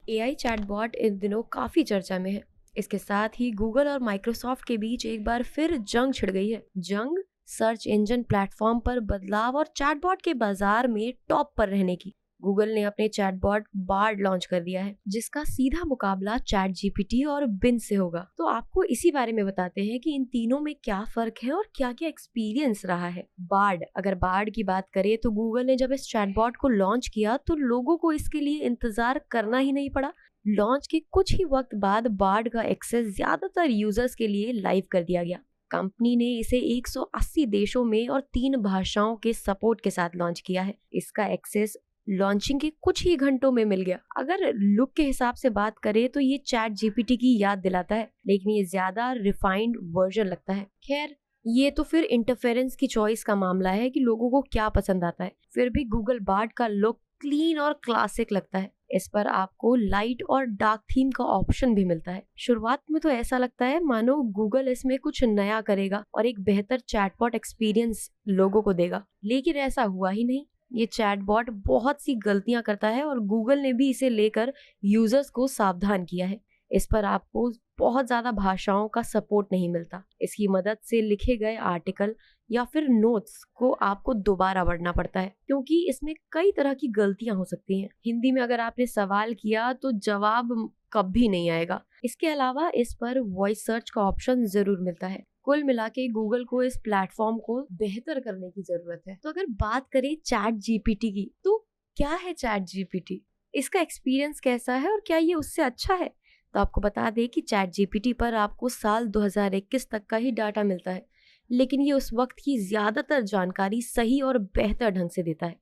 AI chatbot इन दिनों काफी चर्चा में है। इसके साथ ही गूगल और माइक्रोसॉफ्ट के बीच एक बार फिर जंग छिड़ गई है। जंग सर्च इंजन प्लेटफॉर्म पर बदलाव और चैटबॉट के बाजार में टॉप पर रहने की। गूगल ने अपने चैटबॉट बार्ड लॉन्च कर दिया है, जिसका सीधा मुकाबला चैट जीपीटी और बिन से होगा। तो आपको इसी बारे में बताते हैं कि इन तीनों में क्या फर्क है और क्या क्या एक्सपीरियंस रहा है। अगर बार्ड की बात करें तो गूगल ने जब इस चैटबॉट को लॉन्च किया तो लोगों को इसके लिए इंतजार करना ही नहीं पड़ा। लॉन्च के कुछ ही वक्त बाद बार्ड का एक्सेस ज्यादातर यूजर्स के लिए लाइव कर दिया गया। कंपनी ने इसे 180 देशों में और 3 भाषाओं के सपोर्ट के साथ लॉन्च किया है। इसका एक्सेस लॉन्चिंग के कुछ ही घंटों में मिल गया। अगर लुक के हिसाब से बात करें तो ये चैट जीपीटी की याद दिलाता है, लेकिन ये ज्यादा रिफाइंड वर्जन लगता है। खैर, ये तो फिर इंटरफेरेंस की चॉइस का मामला है कि लोगों को क्या पसंद आता है। फिर भी गूगल बार्ड का लुक क्लीन और क्लासिक लगता है। इस पर आपको लाइट और डार्क थीम का ऑप्शन भी मिलता है। शुरुआत में तो ऐसा लगता है मानो गूगल इसमें कुछ नया करेगा और एक बेहतर चैटबॉट एक्सपीरियंस लोगों को देगा, लेकिन ऐसा हुआ ही नहीं। ये चैटबॉट बहुत सी गलतियां करता है और गूगल ने भी इसे लेकर यूजर्स को सावधान किया है। इस पर आपको बहुत ज्यादा भाषाओं का सपोर्ट नहीं मिलता। इसकी मदद से लिखे गए आर्टिकल या फिर नोट्स को आपको दोबारा पढ़ना पड़ता है, क्योंकि इसमें कई तरह की गलतियां हो सकती हैं। हिंदी में अगर आपने सवाल किया तो जवाब कभी नहीं आएगा। इसके अलावा इस पर वॉइस सर्च का ऑप्शन जरूर मिलता है। कुल मिला के गूगल को इस प्लेटफॉर्म को बेहतर करने की जरूरत है। तो अगर बात करें चैट जीपीटी की, तो क्या है चैट जीपीटी, इसका एक्सपीरियंस कैसा है और क्या ये उससे अच्छा है? तो आपको बता दें कि चैट जीपीटी पर आपको साल 2021 तक का ही डाटा मिलता है, लेकिन ये उस वक्त की ज्यादातर जानकारी सही और बेहतर ढंग से देता है।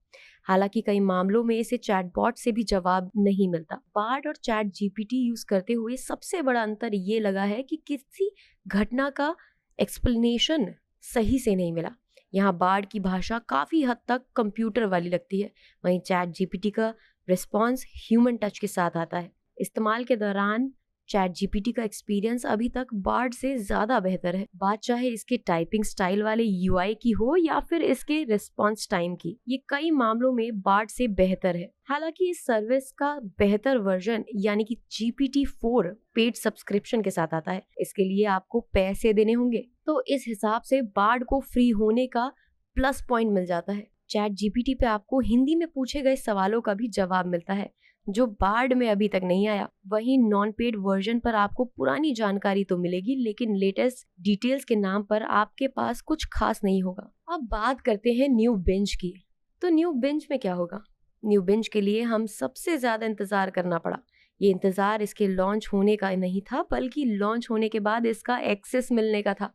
हालांकि कई मामलों में इसे चैटबॉट से भी जवाब नहीं मिलता। बार्ड और चैट जीपीटी यूज करते हुए सबसे बड़ा अंतर ये लगा है कि किसी घटना का एक्सप्लेनेशन सही से नहीं मिला। यहाँ बार्ड की भाषा काफी हद तक कंप्यूटर वाली लगती है, वहीं चैट जीपीटी का रिस्पॉन्स ह्यूमन टच के साथ आता है। इस्तेमाल के दौरान चैट जीपीटी का एक्सपीरियंस अभी तक बार्ड से ज्यादा बेहतर है, बात चाहे इसके टाइपिंग स्टाइल वाले यूआई की हो या फिर इसके रिस्पॉन्स टाइम की। ये कई मामलों में बार्ड से बेहतर है। हालांकि इस सर्विस का बेहतर वर्जन यानी कि GPT-4 पेड सब्सक्रिप्शन के साथ आता है। इसके लिए आपको पैसे देने होंगे, तो इस हिसाब से बार्ड को फ्री होने का प्लस पॉइंट मिल जाता है। चैट जीपीटी पे आपको हिंदी में पूछे गए सवालों का भी जवाब मिलता है, जो बार्ड में अभी तक नहीं आया। वहीं नॉन पेड वर्जन पर आपको पुरानी जानकारी तो मिलेगी, लेकिन लेटेस्ट डिटेल्स के नाम पर आपके पास कुछ खास नहीं होगा। अब बात करते हैं न्यू बिंज की। तो न्यू बिंज में क्या होगा? न्यू बिंज के लिए हम सबसे ज्यादा इंतजार करना पड़ा। ये इंतजार इसके लॉन्च होने का नहीं था, बल्कि लॉन्च होने के बाद इसका एक्सेस मिलने का था।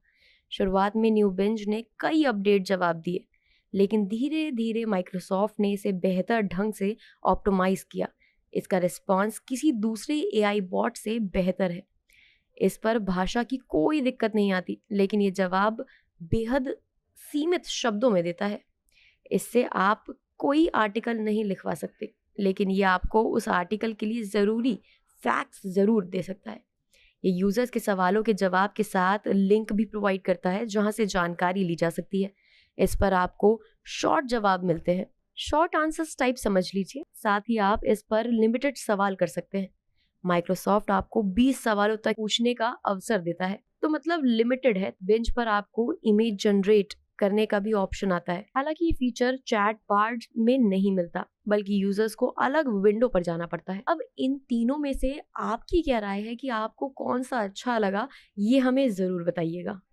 शुरुआत में न्यू बिंज ने कई अपडेट जवाब दिए, लेकिन धीरे धीरे माइक्रोसॉफ्ट ने इसे बेहतर ढंग से ऑप्टिमाइज किया। इसका रिस्पॉन्स किसी दूसरे एआई बॉट से बेहतर है। इस पर भाषा की कोई दिक्कत नहीं आती, लेकिन ये जवाब बेहद सीमित शब्दों में देता है। इससे आप कोई आर्टिकल नहीं लिखवा सकते, लेकिन ये आपको उस आर्टिकल के लिए ज़रूरी फैक्ट्स ज़रूर दे सकता है। ये यूजर्स के सवालों के जवाब के साथ लिंक भी प्रोवाइड करता है, जहां से जानकारी ली जा सकती है। इस पर आपको शॉर्ट जवाब मिलते हैं, शॉर्ट आंसर्स टाइप समझ लीजिए। साथ ही आप इस पर लिमिटेड सवाल कर सकते हैं। माइक्रोसॉफ्ट आपको 20 सवालों तक पूछने का अवसर देता है, तो मतलब लिमिटेड है। बेंच पर आपको इमेज जनरेट करने का भी ऑप्शन आता है। हालांकि ये फीचर चैट बार्ड में नहीं मिलता, बल्कि यूजर्स को अलग विंडो पर जाना पड़ता है। अब इन तीनों में से आपकी क्या राय है कि आपको कौन सा अच्छा लगा? ये हमें जरूर बताइएगा।